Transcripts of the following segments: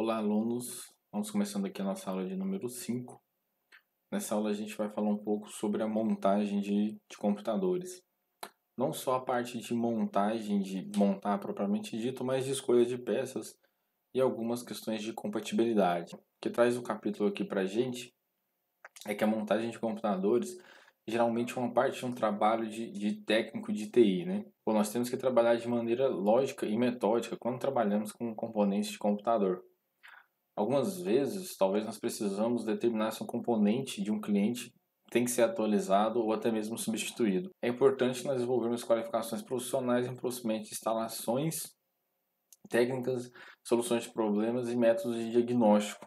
Olá, alunos. Vamos começando aqui a nossa aula de número 5. Nessa aula a gente vai falar um pouco sobre a montagem de computadores. Não só a parte de montagem, de montar propriamente dito, mas de escolha de peças e algumas questões de compatibilidade. O que traz o capítulo aqui para a gente é que a montagem de computadores geralmente é uma parte de um trabalho de técnico de TI, né? Pô, nós temos que trabalhar de maneira lógica e metódica quando trabalhamos com componentes de computador. Algumas vezes, talvez nós precisamos determinar se um componente de um cliente tem que ser atualizado ou até mesmo substituído. É importante nós desenvolvermos qualificações profissionais em procedimentos de instalações, técnicas, soluções de problemas e métodos de diagnóstico.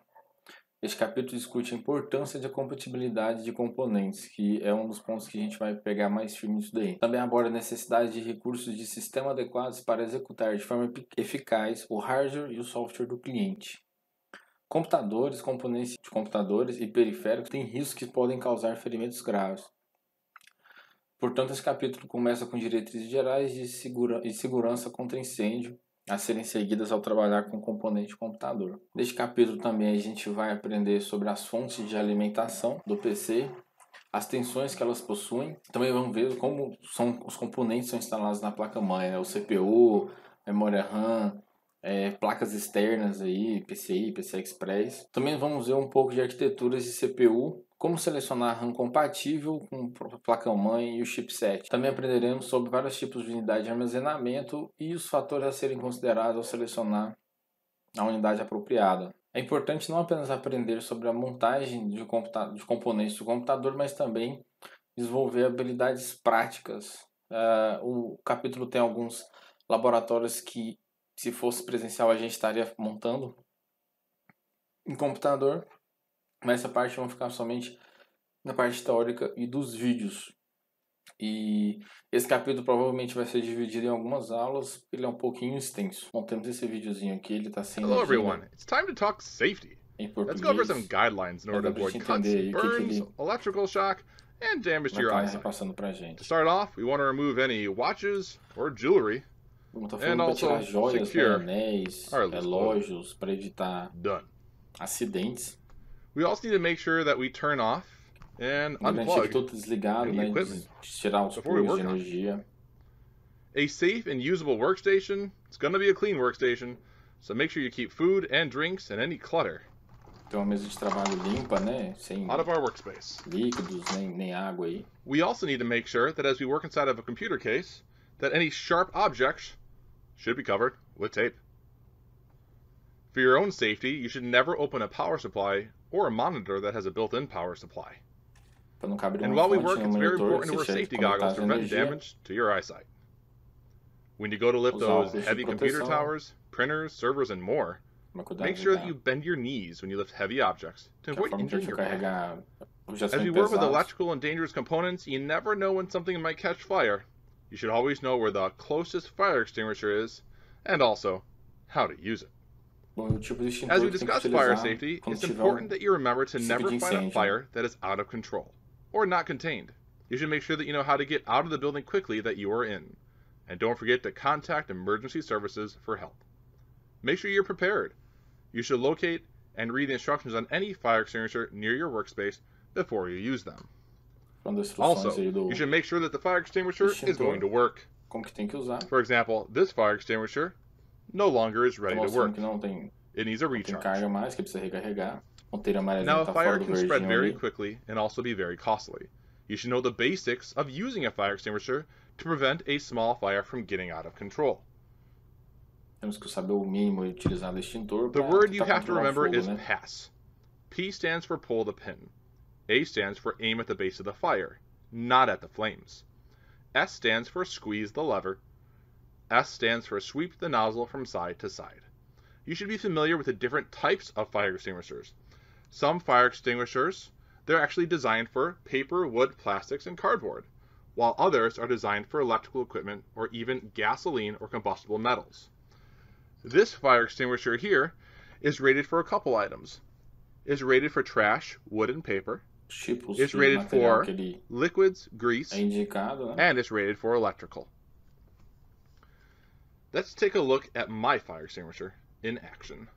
Este capítulo discute a importância da compatibilidade de componentes, que é um dos pontos que a gente vai pegar mais firme nisso daí. Também aborda a necessidade de recursos de sistema adequados para executar de forma eficaz o hardware e o software do cliente. Computadores, componentes de computadores e periféricos têm riscos que podem causar ferimentos graves. Portanto, esse capítulo começa com diretrizes gerais de segurança contra incêndio a serem seguidas ao trabalhar com componente de computador. Neste capítulo também a gente vai aprender sobre as fontes de alimentação do PC, as tensões que elas possuem. Também vamos ver como os componentes são instalados na placa-mãe, né? O CPU, memória RAM, placas externas aí, PCI, PCI Express. Também vamos ver um pouco de arquiteturas de CPU, como selecionar RAM compatível com a placa-mãe e o chipset. Também aprenderemos sobre vários tipos de unidade de armazenamento e os fatores a serem considerados ao selecionar a unidade apropriada. É importante não apenas aprender sobre a montagem de componentes do computador, mas também desenvolver habilidades práticas. O capítulo tem alguns laboratórios que, se fosse presencial, a gente estaria montando em computador, mas essa parte vai ficar somente na parte teórica e dos vídeos. E esse capítulo provavelmente vai ser dividido em algumas aulas, ele é um pouquinho extenso. Bom, temos esse videozinho aqui, ele está sem Hello legenda everyone, it's time to talk safety. em Let's go over some português, guidelines in mas order dá to pra gente avoid cuts, entender aí o que burns, ele electrical shock, and damage to vai your estar eyesight. repassando pra To gente. start off, we want to remove any watches or jewelry, Como tá and falando para tirar also joias, né, secure anéis, our loose clothing. relógios, para evitar Done. acidentes. We also need to make sure that we turn off and Garantir que unplug tudo desligado, any né, equipment tirar os before we plugs de work on it. energia. A safe and usable workstation, it's going to be a clean workstation, so make sure you keep food and drinks and any clutter Ter uma mesa de trabalho limpa, né, sem out of our workspace. líquidos, nem água aí. We also need to make sure that as we work inside of a computer case, that any sharp objects should be covered with tape. For your own safety, you should never open a power supply or a monitor that has a built-in power supply. Para não caber And uma while we fonte work, no it's very monitor, important to se wear estiver safety goggles conectado to à prevent energia, damage to your eyesight. When you go to lift usar those óculos de heavy computer proteção, towers, printers, servers, and more, mas cuidado make de sure that evitar you bend your knees when you lift heavy objects to que a avoid forma de injuring your back. carregar objetos As we bem work with pesados. electrical and dangerous components, you never know when something might catch fire. You should always know where the closest fire extinguisher is, and also how to use it. Bom, o tipo de As extintor we que tem que discuss fire utilizar safety, quando it's tiver important that you remember to pico never de fight a incêndio. fire that is out of control, or not contained. You should make sure that you know how to get out of the building quickly that you are in. And don't forget to contact emergency services for help. Make sure you're prepared. You should locate and read the instructions on any fire extinguisher near your workspace before you use them. Quando as instruções Also, aí do you should make sure that the fire extinguisher is going to work. como que tem que usar. For example, this fire extinguisher no longer is ready Tá to work. mostrando que não tem It needs a tem recharge. carga mais, que precisa recarregar. A ponteira amarelinha Now, a tá fire fora do can spread verdinho very ali. quickly and also be very costly. You should know the basics of using a fire extinguisher to prevent a small fire from getting out of control. Temos que saber o mínimo utilizado do extintor The para word you tentar have to controlar o remember fogo, is né? pass. P stands for pull the pin. A stands for aim at the base of the fire, not at the flames. S stands for squeeze the lever. S stands for sweep the nozzle from side to side. You should be familiar with the different types of fire extinguishers. Some fire extinguishers, they're actually designed for paper, wood, plastics, and cardboard, while others are designed for electrical equipment or even gasoline or combustible metals. This fire extinguisher here is rated for a couple items. It's rated for trash, wood, and paper. Tipos It's de rated material for que ele liquids, grease, é indicado, né? and it's rated for electrical. Let's take a look at my fire extinguisher in action.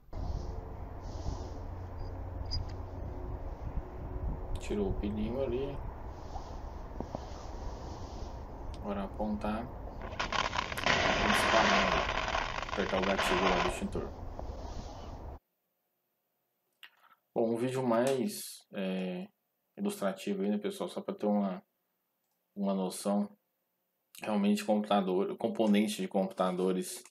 tirou o pininho ali. Agora apontar. Disparar. Apertar o gatilho lá do extintor. Bom, um vídeo mais ilustrativo aí, né, pessoal? Só para ter uma noção. Realmente componentes de computadores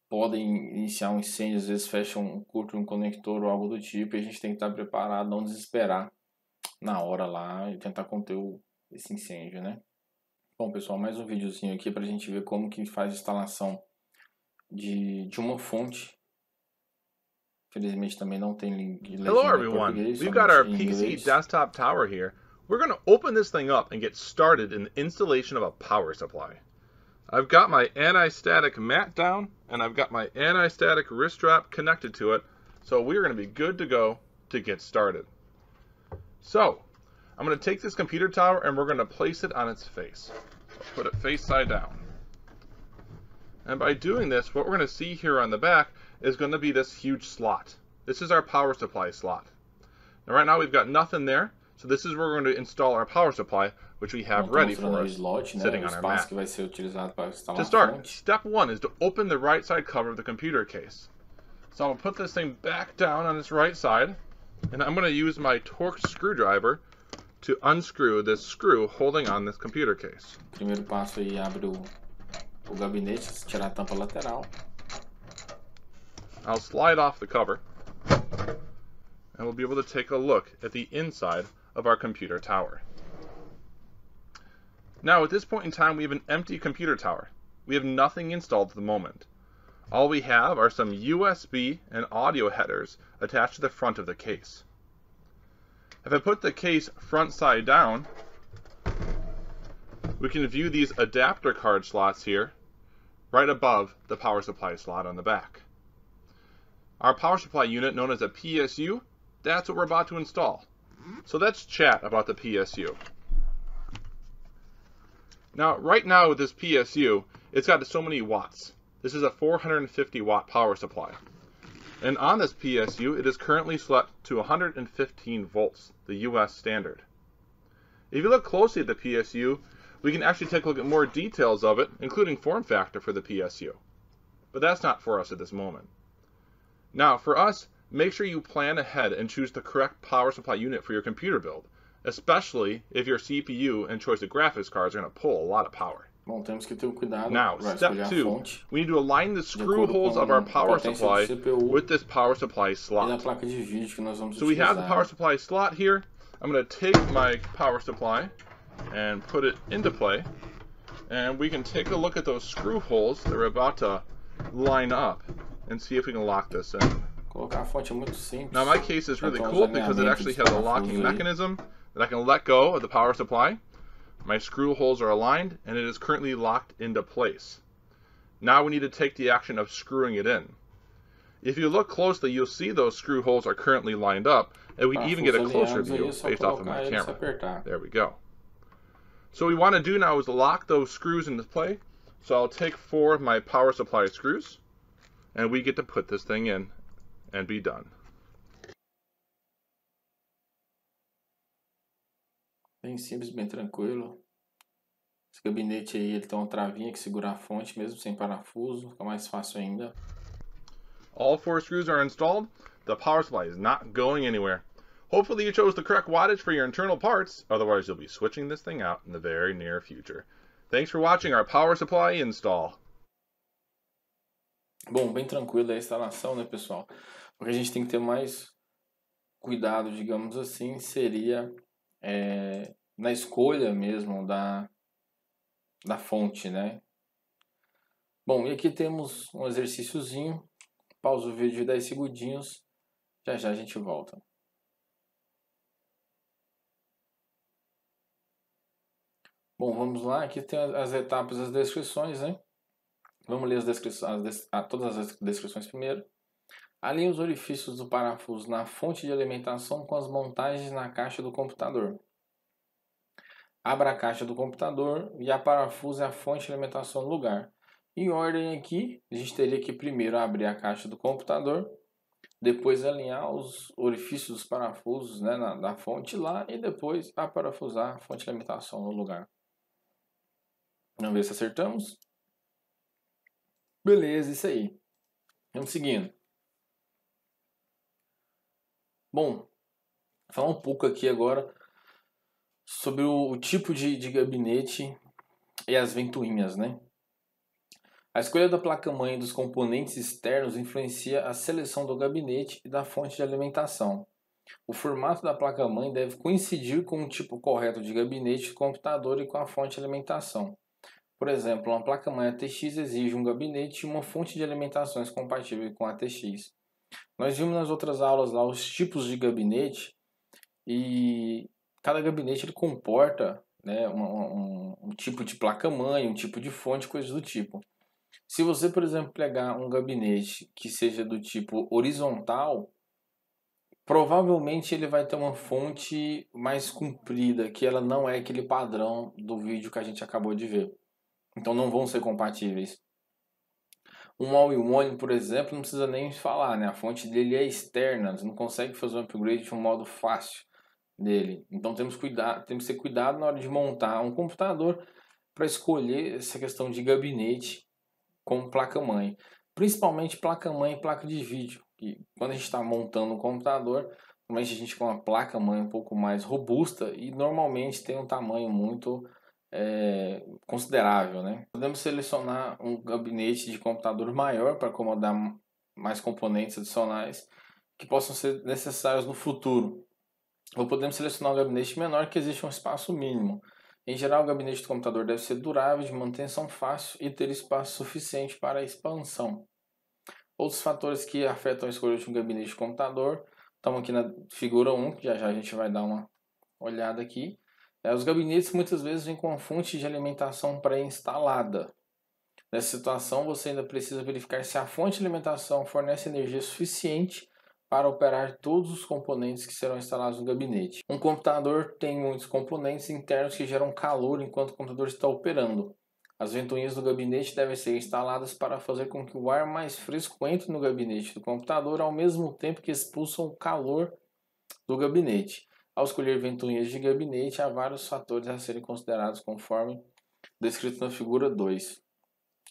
podem iniciar um incêndio, às vezes fecham curto um conector ou algo do tipo, e a gente tem que estar preparado, não desesperar na hora lá e tentar conter esse incêndio, né? Bom, pessoal, mais um videozinho aqui para a gente ver como que faz a instalação de uma fonte. Infelizmente também não tem legenda Hello em everyone, português, we've got our somente em PC inglês. desktop tower here. We're going to open this thing up and get started in the installation of a power supply. I've got my anti-static mat down, and I've got my anti-static wrist strap connected to it, so we're going to be good to go to get started. So, I'm going to take this computer tower and we're going to place it on its face. Put it face side down. And by doing this, what we're going to see here on the back is going to be this huge slot. This is our power supply slot. Now right now we've got nothing there, so this is where we're going to install our power supply, which we have ready for us, sitting on our mat. To start, step one is to open the right side cover of the computer case. So I'm going to put this thing back down on its right side, and I'm going to use my Torx screwdriver to unscrew this screw holding on this computer case. Primeiro passo aí, abre o gabinete, tirar a tampa lateral. I'll slide off the cover, and we'll be able to take a look at the inside of our computer tower. Now at this point in time we have an empty computer tower. We have nothing installed at the moment. All we have are some USB and audio headers attached to the front of the case. If I put the case front side down, we can view these adapter card slots here right above the power supply slot on the back. Our power supply unit, known as a PSU, that's what we're about to install. So let's chat about the PSU. Now, right now with this PSU, it's got so many watts. This is a 450 watt power supply. And on this PSU, it is currently set to 115 volts, the US standard. If you look closely at the PSU, we can actually take a look at more details of it, including form factor for the PSU. But that's not for us at this moment. Now, for us, make sure you plan ahead and choose the correct power supply unit for your computer build, especially if your CPU and choice of graphics cards are going to pull a lot of power. Bom, temos que ter cuidado. Now, step 2, we need to align the screw holes of our power supply with this power supply slot. So we have the power supply slot here. I'm going to take my power supply and put it into play, and we can take a look at those screw holes that are about to line up and see if we can lock this in. Now my case is really cool because it actually has a locking mechanism that I can let go of the power supply. My screw holes are aligned and it is currently locked into place. Now we need to take the action of screwing it in. If you look closely, you'll see those screw holes are currently lined up, and we can even get a closer view based off of my camera. There we go. So what we want to do now is lock those screws into play. So I'll take 4 of my power supply screws, and we get to put this thing in and be done. Bem simples, bem tranquilo. Esse gabinete aí, ele tem uma travinha que segura a fonte, mesmo sem parafuso, fica mais fácil ainda. All 4 screws are installed. The power supply is not going anywhere. Hopefully you chose the correct wattage for your internal parts, otherwise you'll be switching this thing out in the very near future. Thanks for watching our power supply install. Bom, bem tranquilo a instalação, né, pessoal? O que a gente tem que ter mais cuidado, digamos assim, seria na escolha mesmo da fonte, né? Bom, e aqui temos um exercíciozinho. Pausa o vídeo de 10 segundinhos. Já já a gente volta. Bom, vamos lá. Aqui tem as etapas das descrições, né? Vamos ler todas as descrições primeiro. Alinhe os orifícios do parafuso na fonte de alimentação com as montagens na caixa do computador. Abra a caixa do computador e aparafuse a fonte de alimentação no lugar. Em ordem aqui, a gente teria que primeiro abrir a caixa do computador, depois alinhar os orifícios dos parafusos, né, da fonte lá e depois aparafusar a fonte de alimentação no lugar. Vamos ver se acertamos. Beleza, isso aí. Vamos seguindo. Bom, falar um pouco aqui agora sobre o tipo de gabinete e as ventoinhas, né? A escolha da placa-mãe e dos componentes externos influencia a seleção do gabinete e da fonte de alimentação. O formato da placa-mãe deve coincidir com o tipo correto de gabinete do computador e com a fonte de alimentação. Por exemplo, uma placa-mãe ATX exige um gabinete e uma fonte de alimentações compatível com a ATX. Nós vimos nas outras aulas lá os tipos de gabinete e cada gabinete ele comporta, né, um tipo de placa-mãe, um tipo de fonte, coisas do tipo. Se você, por exemplo, pegar um gabinete que seja do tipo horizontal, provavelmente ele vai ter uma fonte mais comprida, que ela não é aquele padrão do vídeo que a gente acabou de ver. Então não vão ser compatíveis. Um all-in-one, por exemplo, não precisa nem falar, né? A fonte dele é externa, você não consegue fazer um upgrade de um modo fácil dele. Então temos que ter cuidado na hora de montar um computador para escolher essa questão de gabinete como placa-mãe. Principalmente placa-mãe e placa de vídeo. Que quando a gente está montando um computador, normalmente a gente com uma placa-mãe um pouco mais robusta e normalmente tem um tamanho muito considerável, né? Podemos selecionar um gabinete de computador maior para acomodar mais componentes adicionais que possam ser necessários no futuro. Ou podemos selecionar um gabinete menor que existe um espaço mínimo. Em geral, o gabinete do computador deve ser durável, de manutenção fácil e ter espaço suficiente para a expansão. Outros fatores que afetam a escolha de um gabinete de computador estão aqui na figura 1, que já a gente vai dar uma olhada aqui. Os gabinetes muitas vezes vêm com a fonte de alimentação pré-instalada. Nessa situação, você ainda precisa verificar se a fonte de alimentação fornece energia suficiente para operar todos os componentes que serão instalados no gabinete. Um computador tem muitos componentes internos que geram calor enquanto o computador está operando. As ventoinhas do gabinete devem ser instaladas para fazer com que o ar mais fresco entre no gabinete do computador ao mesmo tempo que expulsam o calor do gabinete. Ao escolher ventoinhas de gabinete, há vários fatores a serem considerados conforme descrito na figura 2.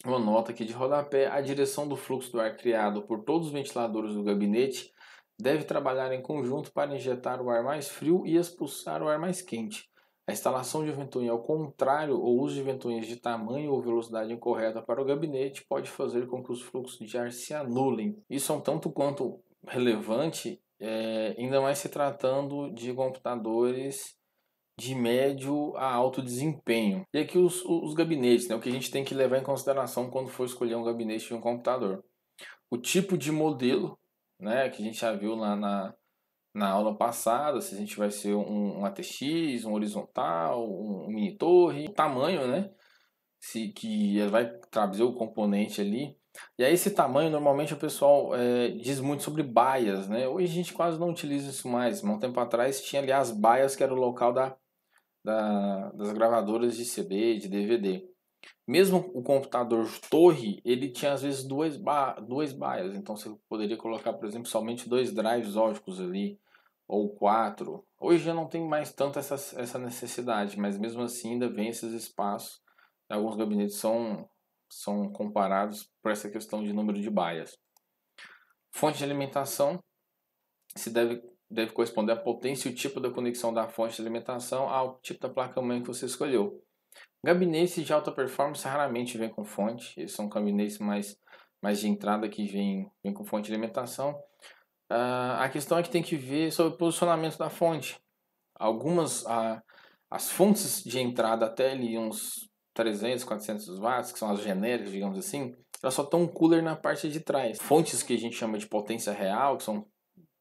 Uma nota aqui de rodapé: a direção do fluxo do ar criado por todos os ventiladores do gabinete deve trabalhar em conjunto para injetar o ar mais frio e expulsar o ar mais quente. A instalação de ventoinha ao contrário ou o uso de ventoinhas de tamanho ou velocidade incorreta para o gabinete pode fazer com que os fluxos de ar se anulem. Isso é um tanto quanto relevante, ainda mais se tratando de computadores de médio a alto desempenho. E aqui os gabinetes, né, o que a gente tem que levar em consideração quando for escolher um gabinete de um computador. O tipo de modelo, né, que a gente já viu lá na aula passada, se a gente vai ser um ATX, um horizontal, um mini torre, o tamanho, né, que vai trazer o componente ali. E aí esse tamanho, normalmente o pessoal diz muito sobre baias, né? Hoje a gente quase não utiliza isso mais, mas um tempo atrás tinha ali as baias, que era o local das gravadoras de CD, de DVD. Mesmo o computador torre, ele tinha às vezes duas baias, então você poderia colocar, por exemplo, somente 2 drives óticos ali, ou 4. Hoje já não tem mais tanto essa necessidade, mas mesmo assim ainda vem esses espaços. Alguns gabinetes são comparados por essa questão de número de baias. Fonte de alimentação se deve corresponder à potência e o tipo da conexão da fonte de alimentação ao tipo da placa-mãe que você escolheu. Gabinetes de alta performance raramente vêm com fonte, eles são gabinetes mais de entrada que vêm com fonte de alimentação. A questão é que tem que ver sobre o posicionamento da fonte. As fontes de entrada até ali uns 300, 400 watts, que são as genéricas, digamos assim, elas só estão um cooler na parte de trás. Fontes que a gente chama de potência real, que são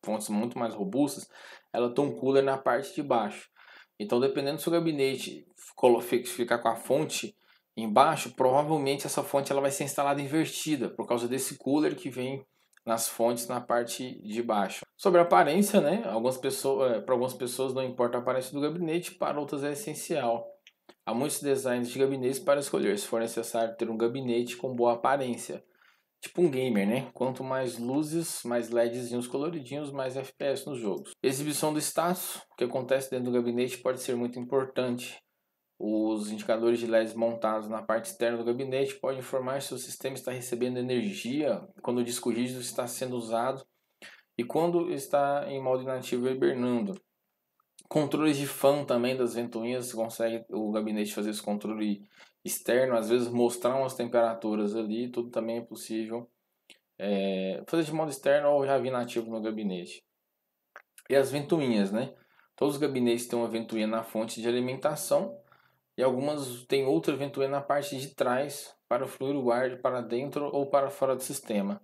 fontes muito mais robustas, ela tem um cooler na parte de baixo. Então, dependendo do seu gabinete ficar com a fonte embaixo, provavelmente essa fonte ela vai ser instalada invertida, por causa desse cooler que vem nas fontes na parte de baixo. Sobre a aparência, né? Para algumas pessoas não importa a aparência do gabinete, para outras é essencial. Há muitos designs de gabinetes para escolher, se for necessário ter um gabinete com boa aparência. Tipo um gamer, né? Quanto mais luzes, mais LEDzinhos coloridinhos, mais FPS nos jogos. Exibição do status, o que acontece dentro do gabinete pode ser muito importante. Os indicadores de LEDs montados na parte externa do gabinete podem informar se o sistema está recebendo energia, quando o disco rígido está sendo usado e quando está em modo inativo hibernando. Controles de fan também das ventoinhas, consegue o gabinete fazer esse controle externo, às vezes mostrar umas temperaturas ali, tudo também é possível fazer de modo externo ou já vir nativo no gabinete. E as ventoinhas, né? Todos os gabinetes têm uma ventoinha na fonte de alimentação e algumas têm outra ventoinha na parte de trás para fluir o ar para dentro ou para fora do sistema.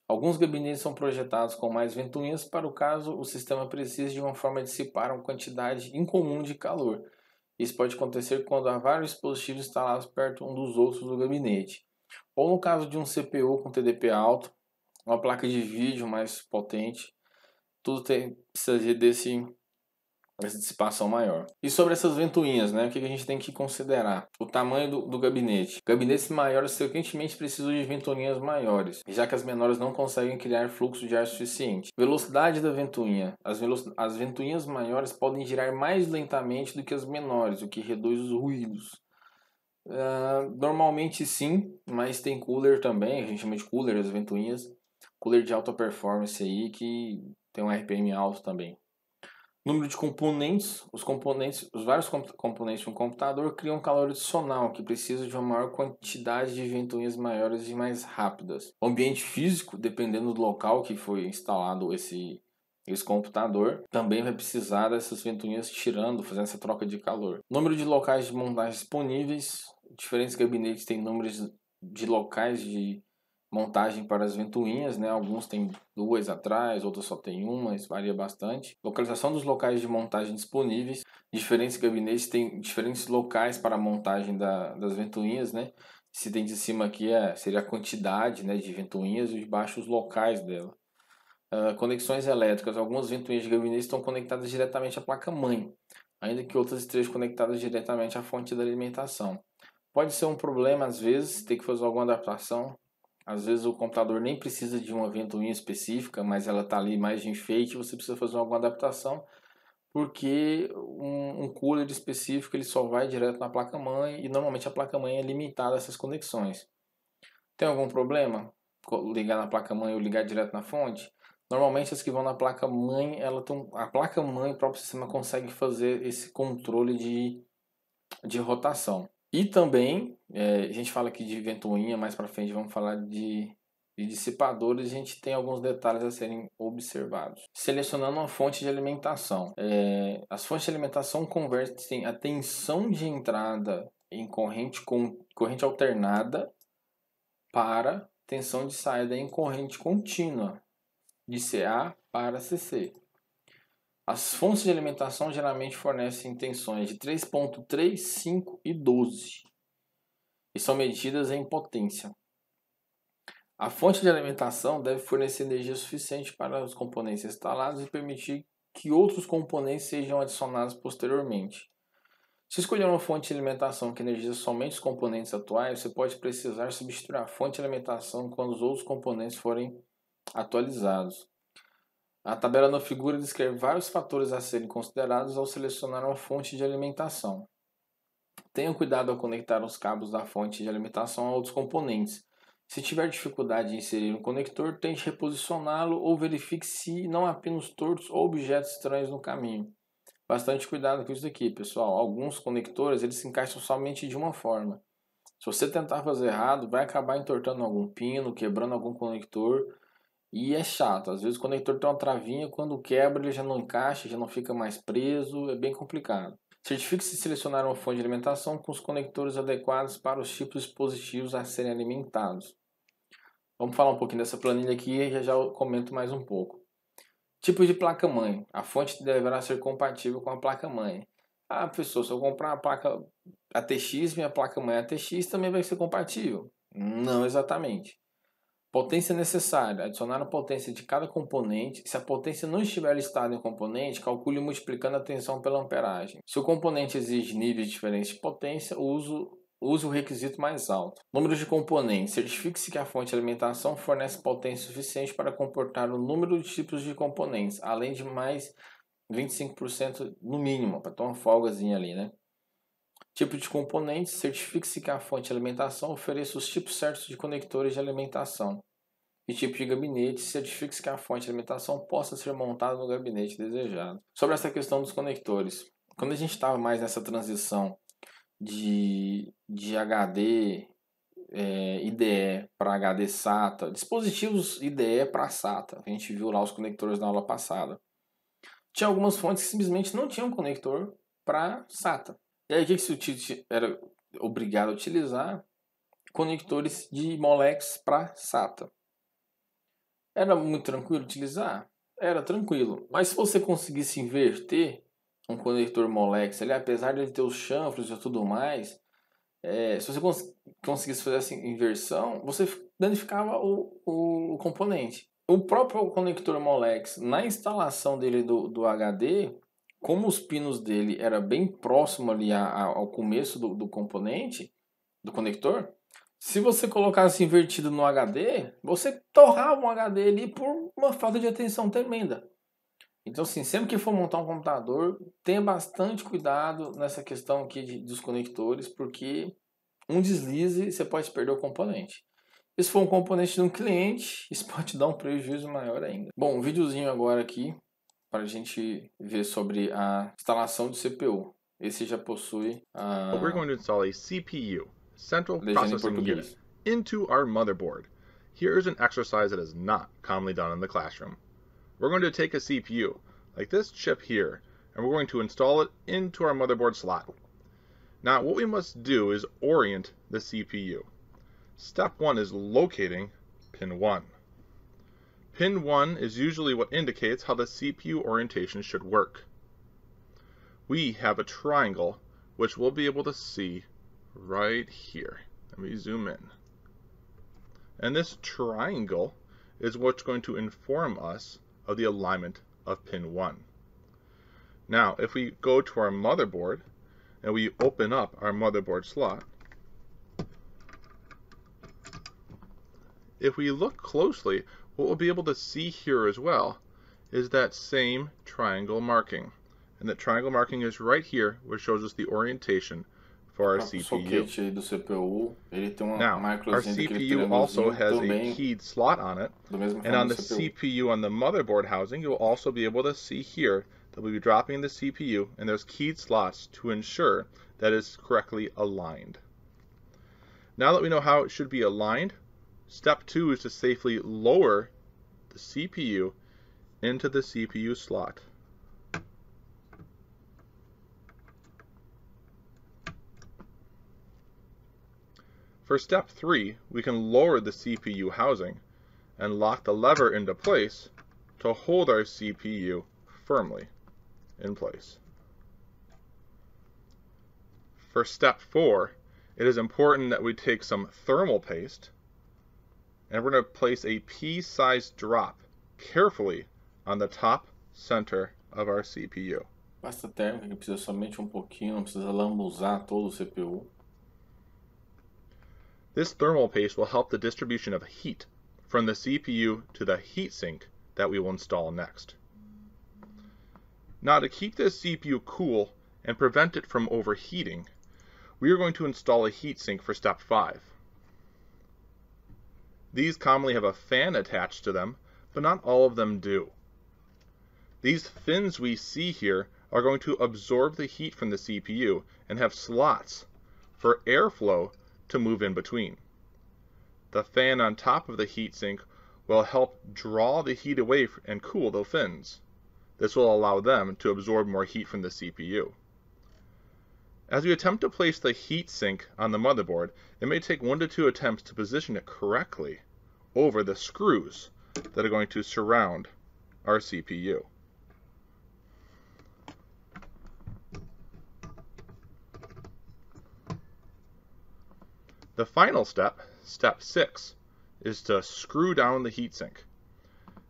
Alguns gabinetes são projetados com mais ventoinhas para o caso o sistema precise de uma forma de dissipar uma quantidade incomum de calor. Isso pode acontecer quando há vários dispositivos instalados perto um dos outros do gabinete. Ou no caso de um CPU com TDP alto, uma placa de vídeo mais potente, tudo precisa dessa dissipação maior. E sobre essas ventoinhas, né, o que a gente tem que considerar? O tamanho do gabinete. Gabinetes maiores frequentemente precisam de ventoinhas maiores, já que as menores não conseguem criar fluxo de ar suficiente. Velocidade da ventoinha. As ventoinhas maiores podem girar mais lentamente do que as menores, o que reduz os ruídos. Normalmente sim, mas tem cooler também, a gente chama de cooler as ventoinhas. Cooler de alta performance aí que tem um RPM alto também. Número de componentes, os vários componentes de um computador criam calor adicional que precisa de uma maior quantidade de ventoinhas maiores e mais rápidas. O ambiente físico, dependendo do local que foi instalado esse computador, também vai precisar dessas ventoinhas fazendo essa troca de calor. Número de locais de montagem disponíveis, diferentes gabinetes têm números de locais de montagem para as ventoinhas, né? Alguns têm duas atrás, outros só tem uma, isso varia bastante. Localização dos locais de montagem disponíveis. Diferentes gabinetes têm diferentes locais para a montagem das ventoinhas, né? Esse tem de cima aqui seria a quantidade, né, de ventoinhas e de baixo os locais dela. Conexões elétricas. Algumas ventoinhas de gabinete estão conectadas diretamente à placa-mãe, ainda que outras estejam conectadas diretamente à fonte da alimentação. Pode ser um problema às vezes, ter que fazer alguma adaptação. Às vezes o computador nem precisa de uma ventoinha específica, mas ela está ali mais de enfeite, você precisa fazer alguma adaptação, porque um cooler específico ele só vai direto na placa-mãe e normalmente a placa-mãe é limitada a essas conexões. Tem algum problema? Ligar na placa-mãe ou ligar direto na fonte? Normalmente as que vão na placa-mãe, a placa-mãe, o próprio sistema consegue fazer esse controle de rotação. E também, a gente fala aqui de ventoinha, mais para frente vamos falar de dissipadores, a gente tem alguns detalhes a serem observados. Selecionando uma fonte de alimentação. As fontes de alimentação convertem a tensão de entrada em corrente alternada para tensão de saída em corrente contínua, de CA para CC. As fontes de alimentação geralmente fornecem tensões de 3.3, 5 e 12 e são medidas em potência. A fonte de alimentação deve fornecer energia suficiente para os componentes instalados e permitir que outros componentes sejam adicionados posteriormente. Se escolher uma fonte de alimentação que energiza somente os componentes atuais, você pode precisar substituir a fonte de alimentação quando os outros componentes forem atualizados. A tabela na figura descreve vários fatores a serem considerados ao selecionar uma fonte de alimentação. Tenha cuidado ao conectar os cabos da fonte de alimentação a outros componentes. Se tiver dificuldade em inserir um conector, tente reposicioná-lo ou verifique se não há pinos tortos ou objetos estranhos no caminho. Bastante cuidado com isso aqui, pessoal. Alguns conectores eles se encaixam somente de uma forma. Se você tentar fazer errado, vai acabar entortando algum pino, quebrando algum conector. E é chato, às vezes o conector tem uma travinha, quando quebra ele já não encaixa, já não fica mais preso, é bem complicado. Certifique-se de selecionar uma fonte de alimentação com os conectores adequados para os tipos de dispositivos a serem alimentados. Vamos falar um pouquinho dessa planilha aqui e já eu comento mais um pouco. Tipo de placa-mãe. A fonte deverá ser compatível com a placa-mãe. Ah, professor, se eu comprar a placa ATX, minha placa-mãe ATX também vai ser compatível? Não exatamente. Potência necessária. Adicionar a potência de cada componente. Se a potência não estiver listada em um componente, calcule multiplicando a tensão pela amperagem. Se o componente exige níveis diferentes de potência, use use o requisito mais alto. Número de componentes. Certifique-se que a fonte de alimentação fornece potência suficiente para comportar o número de tipos de componentes, além de mais 25% no mínimo, para ter uma folgazinha ali, né? Tipo de componentes. Certifique-se que a fonte de alimentação ofereça os tipos certos de conectores de alimentação. E tipo de gabinete, certifique-se que a fonte de alimentação possa ser montada no gabinete desejado. Sobre essa questão dos conectores, quando a gente estava mais nessa transição de HD, IDE para HD SATA, dispositivos IDE para SATA, a gente viu lá os conectores na aula passada. Tinha algumas fontes que simplesmente não tinham conector para SATA. E aí o que se era obrigado a utilizar? Conectores de Molex para SATA. Era muito tranquilo utilizar? Era tranquilo. Mas se você conseguisse inverter um conector Molex, ali, apesar de ele ter os chanfres e tudo mais, se você conseguisse fazer essa inversão, você danificava o componente. O próprio conector Molex, na instalação dele do HD, como os pinos dele era bem próximo ali ao começo do componente, do conector, se você colocasse invertido no HD, você torrava um HD ali por uma falta de atenção tremenda. Então, assim, sempre que for montar um computador, tenha bastante cuidado nessa questão aqui dos conectores, porque um deslize você pode perder o componente. E se for um componente de um cliente, isso pode te dar um prejuízo maior ainda. Bom, um videozinho agora aqui para a gente ver sobre a instalação de CPU. Esse já possui a We're going to install a CPU, Central legenda em Processing Unit, português. into our motherboard. Here's an exercise that is not commonly done in the classroom. We're going to take a CPU, like this chip here, and we're going to install it into our motherboard slot. Now what we must do is orient the CPU. Step 1 is locating pin 1. Pin 1 is usually what indicates how the CPU orientation should work. We have a triangle, which we'll be able to see right here. Let me zoom in. And this triangle is what's going to inform us of the alignment of pin 1. Now, if we go to our motherboard and we open up our motherboard slot, if we look closely, what we'll be able to see here as well is that same triangle marking. And that triangle marking is right here, which shows us the orientation for our CPU. Now, our CPU also has a keyed slot on it, and on the CPU on the motherboard housing, you'll also be able to see here that we'll be dropping the CPU, and there's keyed slots to ensure that it's correctly aligned. Now that we know how it should be aligned, step 2 is to safely lower the CPU into the CPU slot. For step 3, we can lower the CPU housing and lock the lever into place to hold our CPU firmly in place. For step 4, it is important that we take some thermal paste and we're going to place a pea-sized drop carefully on the top center of our CPU. Pasta térmica que precisa somente pouquinho, não precisa lambuzar todo o CPU. This thermal paste will help the distribution of heat from the CPU to the heatsink that we will install next. Now, to keep this CPU cool and prevent it from overheating, we are going to install a heatsink for step 5. These commonly have a fan attached to them, but not all of them do. These fins we see here are going to absorb the heat from the CPU and have slots for airflow to move in between. The fan on top of the heatsink will help draw the heat away and cool the fins. This will allow them to absorb more heat from the CPU. As we attempt to place the heatsink on the motherboard, it may take 1 to 2 attempts to position it correctly over the screws that are going to surround our CPU. The final step, step 6, is to screw down the heatsink.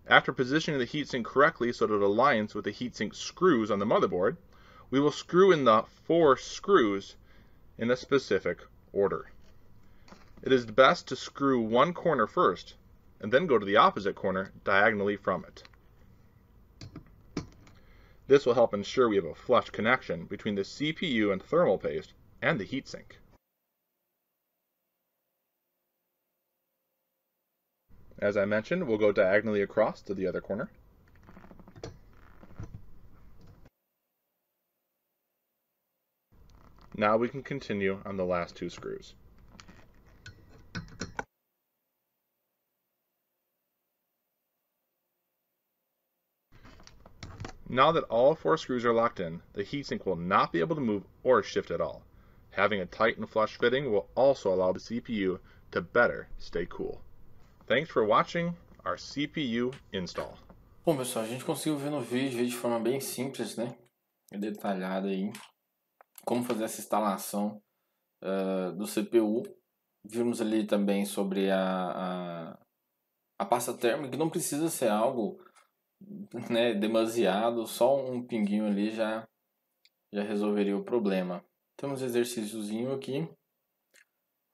After positioning the heatsink correctly so that it aligns with the heatsink screws on the motherboard, we will screw in the 4 screws in a specific order. It is best to screw one corner first, and then go to the opposite corner diagonally from it. This will help ensure we have a flush connection between the CPU and thermal paste and the heatsink. As I mentioned, we'll go diagonally across to the other corner. Now we can continue on the last two screws. Now that all four screws are locked in, the heatsink will not be able to move or shift at all. Having a tight and flush fitting will also allow the CPU to better stay cool. Thanks for watching our CPU install. Bom, pessoal, a gente conseguiu ver no vídeo de forma bem simples, né? E detalhada aí, como fazer essa instalação do CPU. Vimos ali também sobre a pasta térmica, que não precisa ser algo, né, demasiado, só um pinguinho ali já resolveria o problema. Temos um exercíciozinho aqui.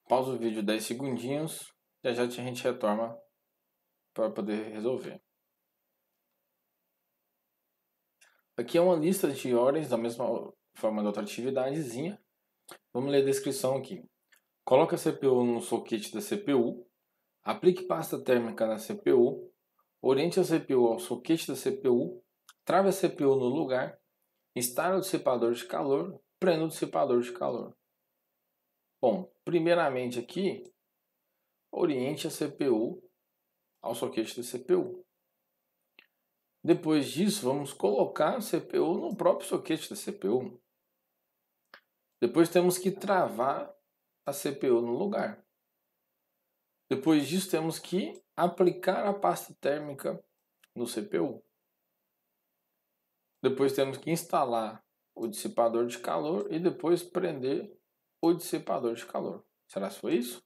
Pausa o vídeo 10 segundinhos, já a gente retorna para poder resolver. Aqui é uma lista de ordens da mesma forma da outra atividadezinha. Vamos ler a descrição aqui. Coloque a CPU no soquete da CPU. Aplique pasta térmica na CPU. Oriente a CPU ao soquete da CPU. Trave a CPU no lugar. Instale o dissipador de calor. Prenda o dissipador de calor. Bom, primeiramente aqui, oriente a CPU ao soquete da CPU. Depois disso, vamos colocar a CPU no próprio soquete da CPU. Depois temos que travar a CPU no lugar. Depois disso, temos que aplicar a pasta térmica no CPU. Depois temos que instalar o dissipador de calor e depois prender o dissipador de calor. Será que foi isso?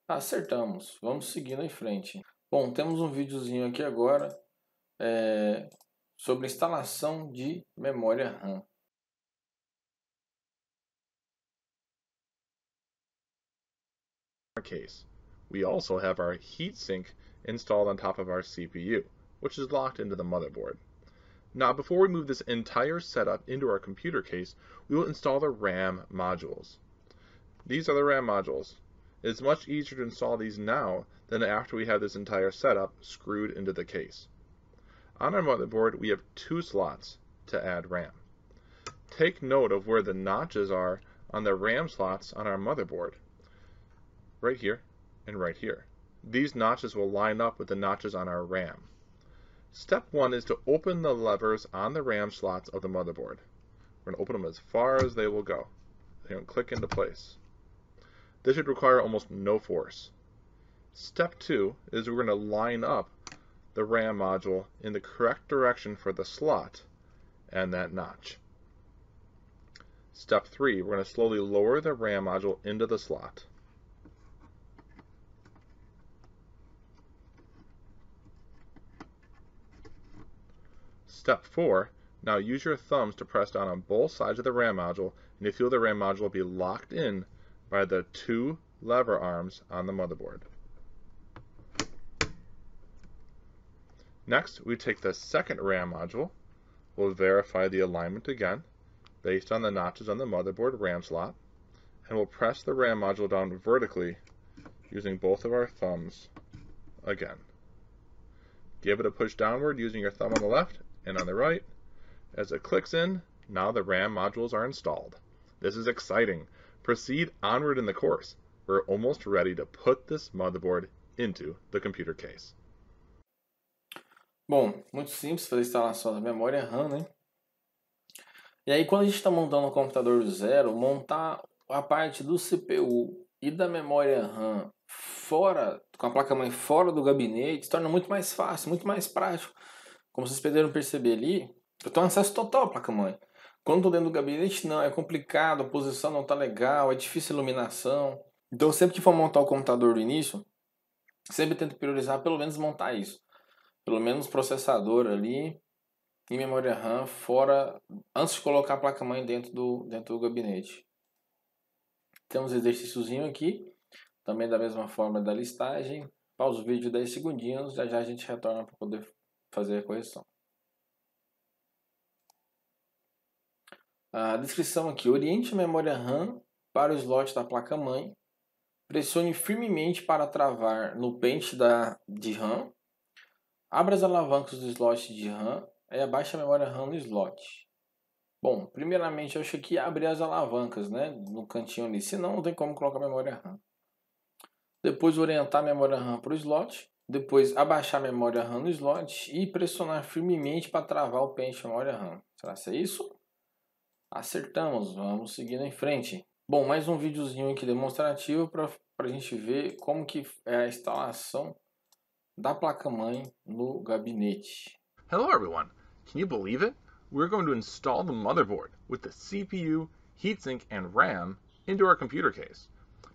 Acertamos. Vamos seguindo em frente. Bom, temos um videozinho aqui agora sobre instalação de memória RAM. Case. We also have our heatsink installed on top of our CPU, which is locked into the motherboard. Now, before we move this entire setup into our computer case, we will install the RAM modules. These are the RAM modules. It's much easier to install these now than after we have this entire setup screwed into the case. On our motherboard, we have two slots to add RAM. Take note of where the notches are on the RAM slots on our motherboard. Right here and right here. These notches will line up with the notches on our RAM. Step 1 is to open the levers on the RAM slots of the motherboard. We're going to open them as far as they will go. They're going to click into place. This should require almost no force. Step 2 is we're going to line up the RAM module in the correct direction for the slot and that notch. Step 3, we're going to slowly lower the RAM module into the slot. Step 4, now use your thumbs to press down on both sides of the RAM module, and you feel the RAM module will be locked in by the two lever arms on the motherboard. Next, we take the second RAM module. We'll verify the alignment again, based on the notches on the motherboard RAM slot, and we'll press the RAM module down vertically using both of our thumbs again. Give it a push downward using your thumb on the left and on the right. As it clicks in, now the RAM modules are installed. This is exciting. Proceed onward in the course. We're almost ready to put this motherboard into the computer case. Bom, muito simples fazer a instalação da memória RAM, né? E aí, quando a gente está montando um computador do zero, montar a parte do CPU e da memória RAM fora, com a placa-mãe fora do gabinete, se torna muito mais fácil, muito mais prático. Como vocês puderam perceber ali, eu tenho acesso total à placa-mãe. Quando estou dentro do gabinete, não, é complicado, a posição não está legal, é difícil a iluminação. Então, sempre que for montar o computador do início, sempre tento priorizar pelo menos montar isso. Pelo menos processador ali e memória RAM fora, antes de colocar a placa-mãe dentro do gabinete. Temos um exercíciozinho aqui, também da mesma forma da listagem. Pausa o vídeo 10 segundinhos, já a gente retorna para poder fazer a correção. A descrição aqui: oriente a memória RAM para o slot da placa-mãe. Pressione firmemente para travar no pente de RAM. Abra as alavancas do slot de RAM e abaixe a memória RAM no slot. Bom, primeiramente eu acho que abrir as alavancas, né, no cantinho ali, senão não tem como colocar a memória RAM. Depois orientar a memória RAM para o slot. Depois abaixar a memória RAM no slot e pressionar firmemente para travar o pente de memória RAM. Será que é isso? Acertamos, vamos seguindo em frente. Bom, mais um videozinho aqui demonstrativo para a gente ver como que é a instalação da placa-mãe no gabinete. Hello everyone! Can you believe it? We're going to install the motherboard with the CPU, heatsink, and RAM into our computer case.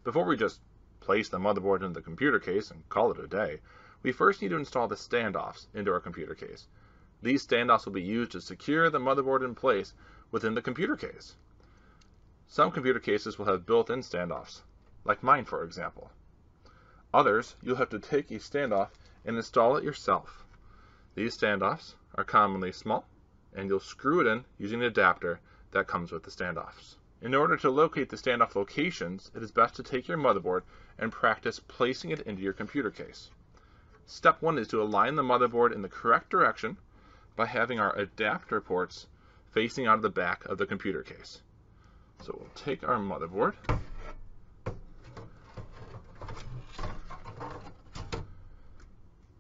Before we just place the motherboard into the computer case and call it a day, we first need to install the standoffs into our computer case. These standoffs will be used to secure the motherboard in place within the computer case. Some computer cases will have built-in standoffs, like mine for example. Others, you'll have to take a standoff and install it yourself. These standoffs are commonly small, and you'll screw it in using an adapter that comes with the standoffs. In order to locate the standoff locations, it is best to take your motherboard and practice placing it into your computer case. Step 1 is to align the motherboard in the correct direction by having our adapter ports facing out of the back of the computer case. So we'll take our motherboard,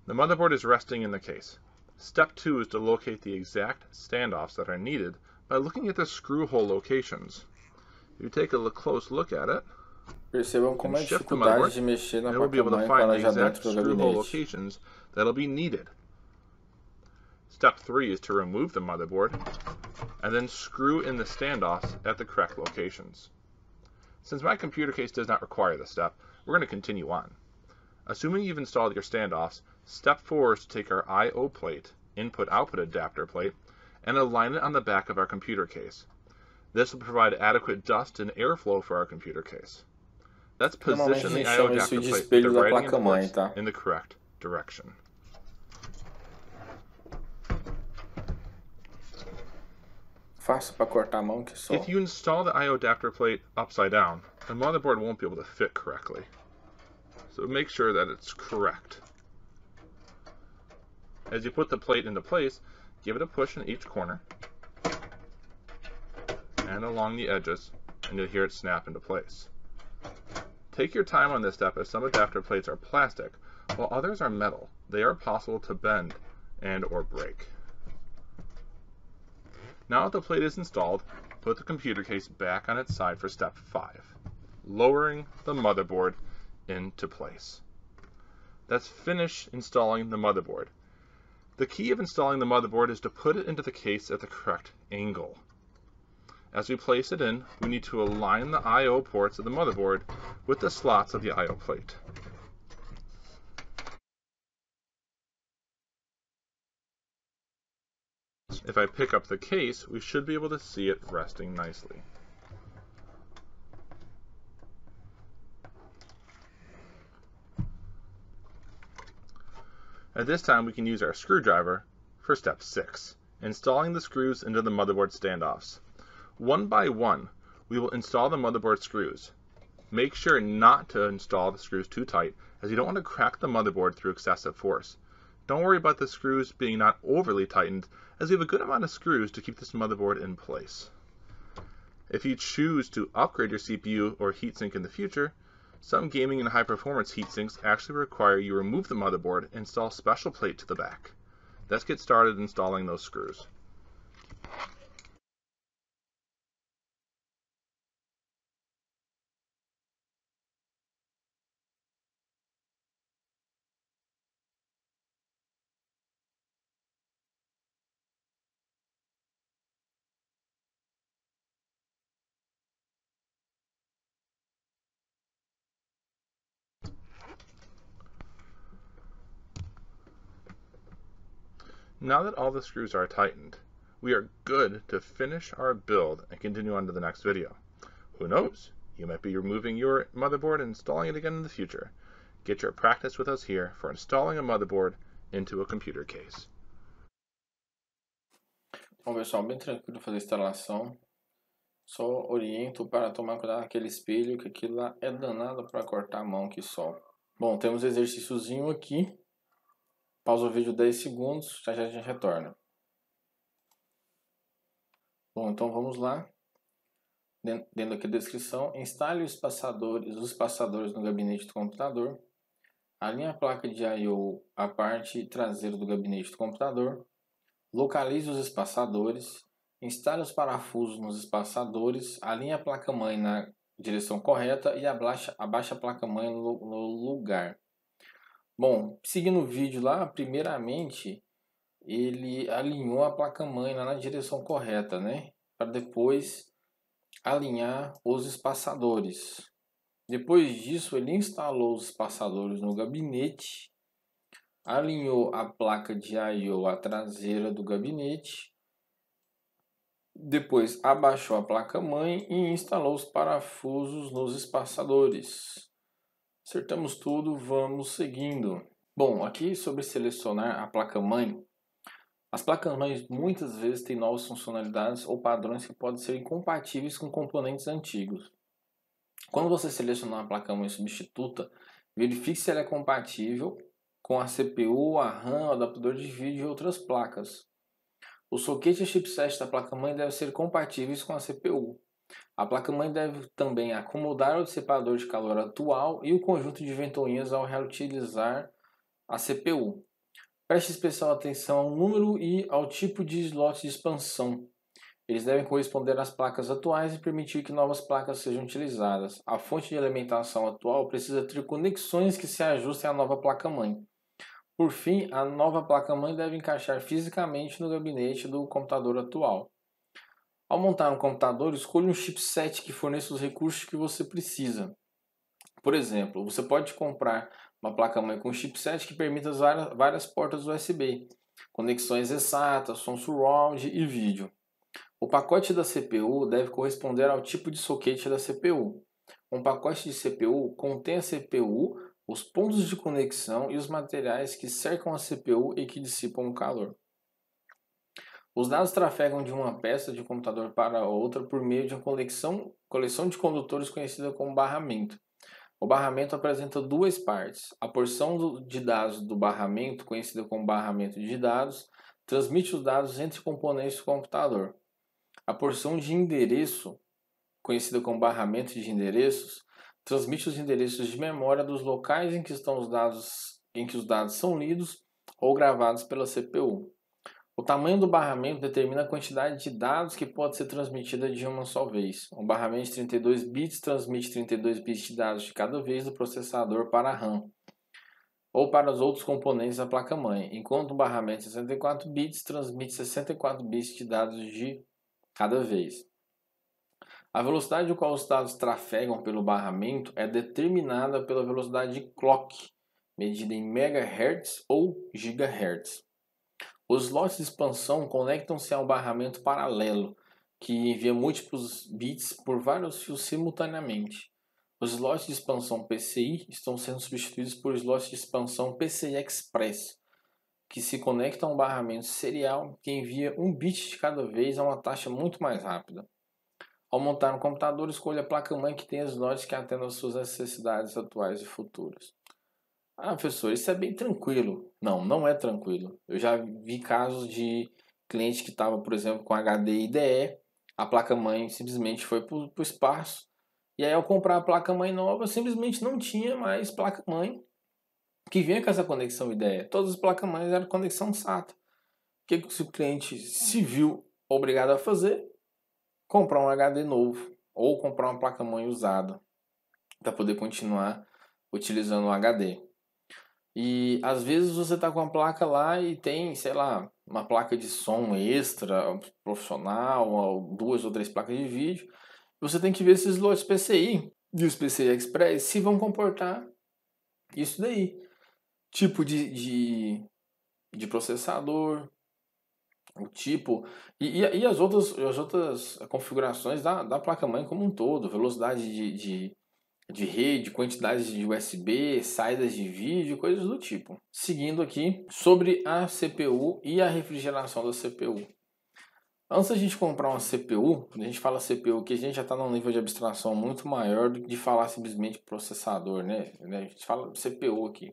the motherboard is resting in the case. Step 2 is to locate the exact standoffs that are needed by looking at the screw hole locations. If you take a close look at it, Percebam como é a dificuldade de mexer na placa-mãe com ela já dentro do gabinete. Locations that'll be needed. Step 3 is to remove the motherboard and then screw in the standoffs at the correct locations. Since my computer case does not require this step, we're going to continue on. Assuming you've installed your standoffs, step 4 is to take our I/O plate, input-output adapter plate, and align it on the back of our computer case. This will provide adequate dust and airflow for our computer case. Let's position the I/O adapter plate with the writing and ports in the correct direction. Fácil para cortar a mão que só. If you install the I/O adapter plate upside down, the motherboard won't be able to fit correctly. So make sure that it's correct. As you put the plate into place, give it a push in each corner and along the edges, and you'll hear it snap into place. Take your time on this step, as some adapter plates are plastic, while others are metal. They are possible to bend and or break. Now that the plate is installed, put the computer case back on its side for step 5, lowering the motherboard into place. Let's finish installing the motherboard. The key of installing the motherboard is to put it into the case at the correct angle. As we place it in, we need to align the I/O ports of the motherboard with the slots of the I/O plate. If I pick up the case, we should be able to see it resting nicely. At this time, we can use our screwdriver for step 6, installing the screws into the motherboard standoffs. One by one, we will install the motherboard screws. Make sure not to install the screws too tight, as you don't want to crack the motherboard through excessive force. Don't worry about the screws being not overly tightened, as we have a good amount of screws to keep this motherboard in place. If you choose to upgrade your CPU or heatsink in the future, some gaming and high-performance heatsinks actually require you remove the motherboard and install a special plate to the back. Let's get started installing those screws. Now that all the screws are tightened, we are good to finish our build and continue on to the next video. Who knows? You might be removing your motherboard and installing it again in the future. Get your practice with us here for installing a motherboard into a computer case. Bom, pessoal, bem tranquilo fazer a instalação. Só oriento para tomar cuidado com aquele espelho, que aquilo lá é danado para cortar a mão que só. Bom, temos um exercíciozinho aqui. Pausa o vídeo 10 segundos, já a gente retorna. Bom, então vamos lá. Dentro aqui da descrição, instale os passadores no gabinete do computador. Alinhe a placa de I/O à parte traseira do gabinete do computador. Localize os espaçadores. Instale os parafusos nos espaçadores. Alinhe a placa-mãe na direção correta e abaixe a placa-mãe no lugar. Bom, seguindo o vídeo lá, primeiramente ele alinhou a placa-mãe na direção correta, né? Para depois alinhar os espaçadores. Depois disso, ele instalou os espaçadores no gabinete, alinhou a placa de I/O à traseira do gabinete, depois abaixou a placa-mãe e instalou os parafusos nos espaçadores. Acertamos tudo, vamos seguindo. Bom, aqui sobre selecionar a placa-mãe. As placas-mães muitas vezes têm novas funcionalidades ou padrões que podem ser incompatíveis com componentes antigos. Quando você selecionar uma placa-mãe substituta, verifique se ela é compatível com a CPU, a RAM, o adaptador de vídeo e outras placas. O soquete e chipset da placa-mãe devem ser compatíveis com a CPU. A placa-mãe deve também acomodar o dissipador de calor atual e o conjunto de ventoinhas ao reutilizar a CPU. Preste especial atenção ao número e ao tipo de slot de expansão. Eles devem corresponder às placas atuais e permitir que novas placas sejam utilizadas. A fonte de alimentação atual precisa ter conexões que se ajustem à nova placa-mãe. Por fim, a nova placa-mãe deve encaixar fisicamente no gabinete do computador atual. Ao montar um computador, escolha um chipset que forneça os recursos que você precisa. Por exemplo, você pode comprar uma placa-mãe com chipset que permita várias portas USB, conexões exatas, som surround e vídeo. O pacote da CPU deve corresponder ao tipo de soquete da CPU. Um pacote de CPU contém a CPU, os pontos de conexão e os materiais que cercam a CPU e que dissipam o calor. Os dados trafegam de uma peça de computador para outra por meio de uma coleção de condutores conhecida como barramento. O barramento apresenta duas partes. A porção de dados do barramento, conhecida como barramento de dados, transmite os dados entre componentes do computador. A porção de endereço, conhecida como barramento de endereços, transmite os endereços de memória dos locais em que os dados são lidos ou gravados pela CPU. O tamanho do barramento determina a quantidade de dados que pode ser transmitida de uma só vez. Um barramento de 32 bits transmite 32 bits de dados de cada vez do processador para a RAM ou para os outros componentes da placa-mãe, enquanto um barramento de 64 bits transmite 64 bits de dados de cada vez. A velocidade com qual os dados trafegam pelo barramento é determinada pela velocidade de clock, medida em MHz ou GHz. Os slots de expansão conectam-se a um barramento paralelo, que envia múltiplos bits por vários fios simultaneamente. Os slots de expansão PCI estão sendo substituídos por slots de expansão PCI Express, que se conectam a um barramento serial que envia um bit de cada vez a uma taxa muito mais rápida. Ao montar um computador, escolha a placa-mãe que tem slots que atendam às suas necessidades atuais e futuras. Ah, professor, isso é bem tranquilo. Não, não é tranquilo. Eu já vi casos de cliente que estava, por exemplo, com HD IDE, a placa-mãe simplesmente foi para o espaço, e aí ao comprar a placa-mãe nova, simplesmente não tinha mais placa-mãe que vinha com essa conexão IDE. Todas as placas-mães eram conexão SATA. O que o cliente se viu obrigado a fazer? Comprar um HD novo ou comprar uma placa-mãe usada para poder continuar utilizando o HD. E às vezes você está com a placa lá e tem, sei lá, uma placa de som extra, profissional, ou 2 ou 3 placas de vídeo. Você tem que ver se os slots PCI e os PCI Express se vão comportar isso daí. Tipo de processador, o tipo e as outras configurações da placa-mãe como um todo, velocidade de rede, quantidade de USB, saídas de vídeo, coisas do tipo. Seguindo aqui sobre a CPU e a refrigeração da CPU. Antes da gente comprar uma CPU, quando a gente fala CPU aqui, a gente já está num nível de abstração muito maior do que de falar simplesmente processador, né? A gente fala CPU aqui.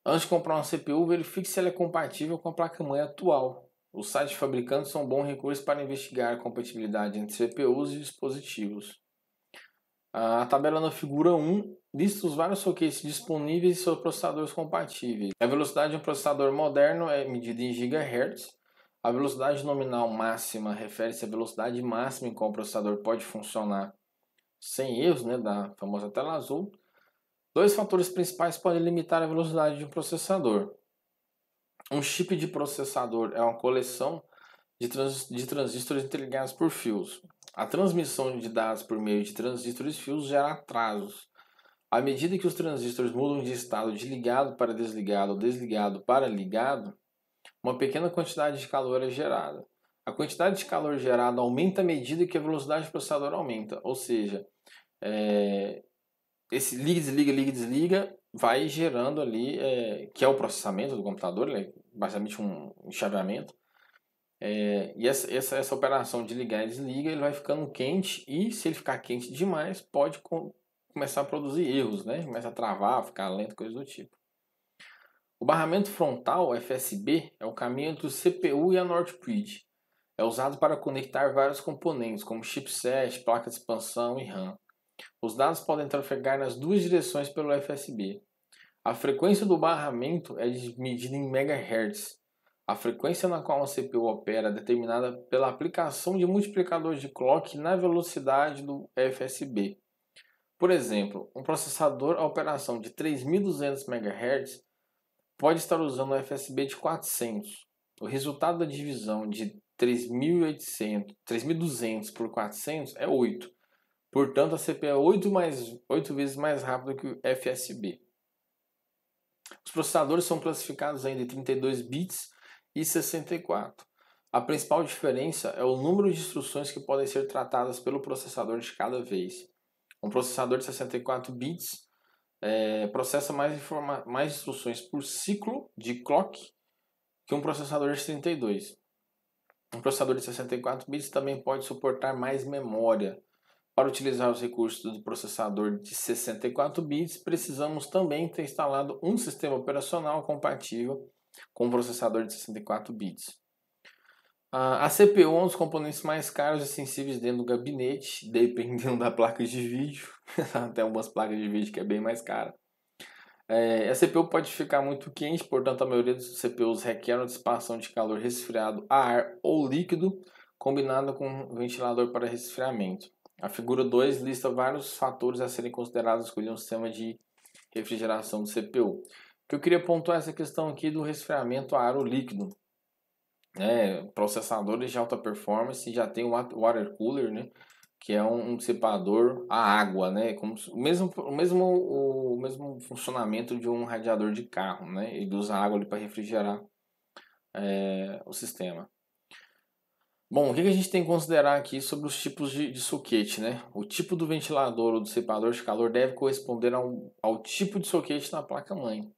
Antes de comprar uma CPU, verifique se ela é compatível com a placa-mãe atual. Os sites fabricantes são bons recursos para investigar a compatibilidade entre CPUs e dispositivos. A tabela na figura 1 lista os vários sockets disponíveis e seus processadores compatíveis. A velocidade de um processador moderno é medida em GHz. A velocidade nominal máxima refere-se à velocidade máxima em qual o processador pode funcionar sem erros, né, da famosa tela azul. Dois fatores principais podem limitar a velocidade de um processador. Um chip de processador é uma coleção de transistores interligados por fios. A transmissão de dados por meio de transistores e fios gera atrasos. À medida que os transistores mudam de estado de ligado para desligado ou desligado para ligado, uma pequena quantidade de calor é gerada. A quantidade de calor gerada aumenta à medida que a velocidade do processador aumenta, ou seja, esse liga, desliga, liga, desliga vai gerando ali, que é o processamento do computador, né? Basicamente um chaveamento. E essa operação de ligar e desliga, ele vai ficando quente e se ele ficar quente demais, pode começar a produzir erros, né? Começa a travar, ficar lento, coisa do tipo. O barramento frontal, FSB, é o caminho entre o CPU e a North Bridge. É usado para conectar vários componentes, como chipset, placa de expansão e RAM. Os dados podem trafegar nas duas direções pelo FSB. A frequência do barramento é medida em MHz. A frequência na qual a CPU opera é determinada pela aplicação de multiplicadores de clock na velocidade do FSB. Por exemplo, um processador a operação de 3.200 MHz pode estar usando o FSB de 400. O resultado da divisão de 3.200 por 400 é 8. Portanto, a CPU é 8 vezes mais rápida que o FSB. Os processadores são classificados ainda em 32 bits e 64. A principal diferença é o número de instruções que podem ser tratadas pelo processador de cada vez. Um processador de 64 bits processa mais instruções por ciclo de clock que um processador de 32. Um processador de 64 bits também pode suportar mais memória. Para utilizar os recursos do processador de 64 bits, precisamos também ter instalado um sistema operacional compatível com o processador de 64 bits. A CPU é um dos componentes mais caros e sensíveis dentro do gabinete, dependendo da placa de vídeo. Tem algumas placas de vídeo que é bem mais cara. A CPU pode ficar muito quente, portanto a maioria dos CPUs requer uma dissipação de calor resfriado a ar ou líquido, combinado com um ventilador para resfriamento. A figura 2 lista vários fatores a serem considerados ao escolher um sistema de refrigeração do CPU. O que eu queria pontuar é essa questão aqui do resfriamento a ar ou líquido. Processadores de alta performance já tem o water cooler, né? Que é um dissipador a água, né? Como o mesmo funcionamento de um radiador de carro, né? Ele usa água para refrigerar o sistema. Bom, o que a gente tem que considerar aqui sobre os tipos de soquete, né? O tipo do ventilador ou dissipador de calor deve corresponder ao tipo de soquete na placa-mãe.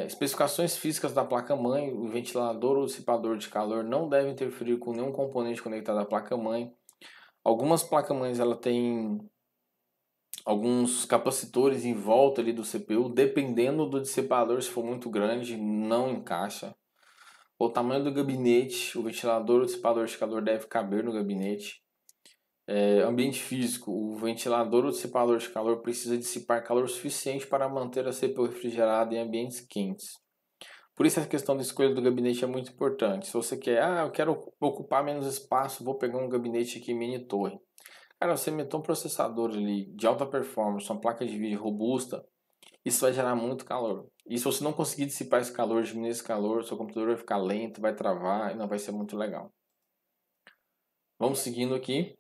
Especificações físicas da placa-mãe, o ventilador ou dissipador de calor não deve interferir com nenhum componente conectado à placa-mãe. Algumas placas-mães ela tem alguns capacitores em volta ali do CPU, dependendo do dissipador, se for muito grande, não encaixa. O tamanho do gabinete, o ventilador ou dissipador de calor deve caber no gabinete. Ambiente físico, o ventilador ou dissipador de calor precisa dissipar calor suficiente para manter a CPU refrigerada em ambientes quentes. Por isso a questão da escolha do gabinete é muito importante. Se você quer, eu quero ocupar menos espaço, vou pegar um gabinete aqui mini torre. Cara, você meter um processador ali de alta performance, uma placa de vídeo robusta, isso vai gerar muito calor. E se você não conseguir dissipar esse calor, diminuir esse calor, seu computador vai ficar lento, vai travar e não vai ser muito legal. Vamos seguindo aqui.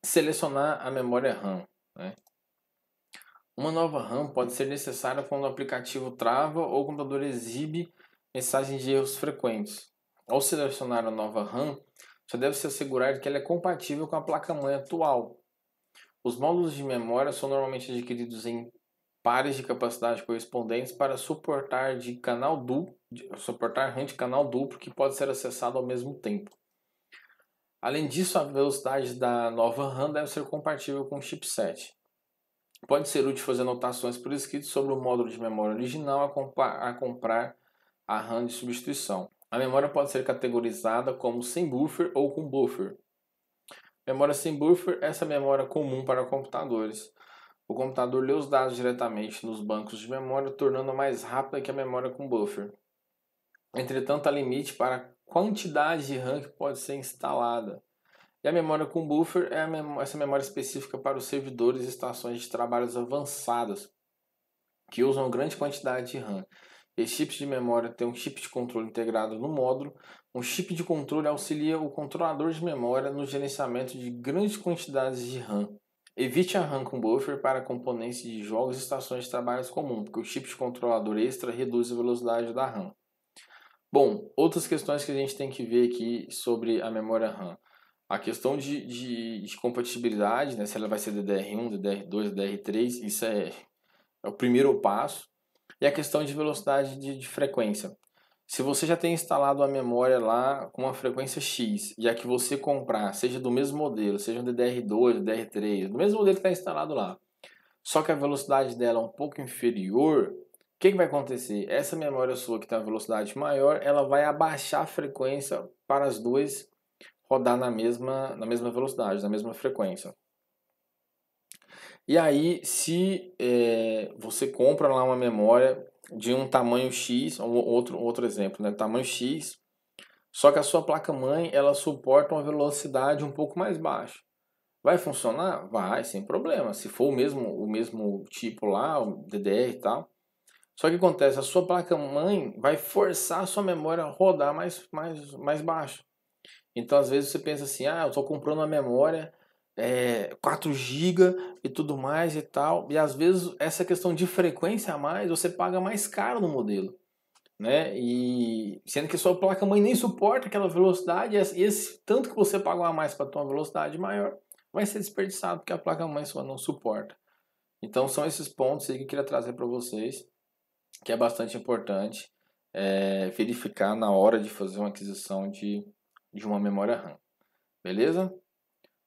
Selecionar a memória RAM. Né? Uma nova RAM pode ser necessária quando o aplicativo trava ou o computador exibe Mensagem de erros frequentes. Ao selecionar a nova RAM, você deve se assegurar de que ela é compatível com a placa-mãe atual. Os módulos de memória são normalmente adquiridos em pares de capacidade correspondentes para suportar RAM de canal duplo que pode ser acessado ao mesmo tempo. Além disso, a velocidade da nova RAM deve ser compatível com o chipset. Pode ser útil fazer anotações por escrito sobre o módulo de memória original a comprar a RAM de substituição. A memória pode ser categorizada como sem buffer ou com buffer. Memória sem buffer, essa memória comum para computadores. O computador lê os dados diretamente nos bancos de memória, tornando-a mais rápida que a memória com buffer. Entretanto, há limite para a quantidade de RAM que pode ser instalada. E a memória com buffer é essa memória específica para os servidores e estações de trabalhos avançadas, que usam grande quantidade de RAM. Esse chip de memória tem um chip de controle integrado no módulo. Um chip de controle auxilia o controlador de memória no gerenciamento de grandes quantidades de RAM. Evite a RAM com buffer para componentes de jogos e estações de trabalho comum, porque o chip de controlador extra reduz a velocidade da RAM. Bom, outras questões que a gente tem que ver aqui sobre a memória RAM. A questão de compatibilidade, né, se ela vai ser DDR1, DDR2, DDR3, isso é o primeiro passo. E a questão de velocidade de frequência. Se você já tem instalado a memória lá com uma frequência X, e a que você comprar, seja do mesmo modelo, seja um DDR2, DDR3, do mesmo modelo que está instalado lá, só que a velocidade dela é um pouco inferior, o que vai acontecer? Essa memória sua que tem a velocidade maior, ela vai abaixar a frequência para as duas rodar na mesma velocidade, na mesma frequência. E aí, se você compra lá uma memória de um tamanho X, outro exemplo, né, tamanho X, só que a sua placa-mãe ela suporta uma velocidade um pouco mais baixa. Vai funcionar? Vai, sem problema. Se for o mesmo tipo lá, o DDR e tal. Só que acontece, a sua placa-mãe vai forçar a sua memória a rodar mais baixo. Então, às vezes você pensa assim, eu estou comprando uma memória 4 GB e tudo mais e tal. E às vezes essa questão de frequência a mais, você paga mais caro no modelo, né? E sendo que a sua placa-mãe nem suporta aquela velocidade, e esse tanto que você pagou a mais para ter uma velocidade maior, vai ser desperdiçado porque a placa-mãe só não suporta. Então são esses pontos aí que eu queria trazer para vocês, que é bastante importante verificar na hora de fazer uma aquisição de uma memória RAM. Beleza?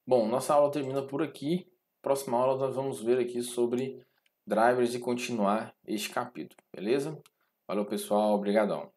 Bom, nossa aula termina por aqui. Próxima aula nós vamos ver aqui sobre drivers e continuar este capítulo, beleza? Valeu, pessoal. Obrigadão.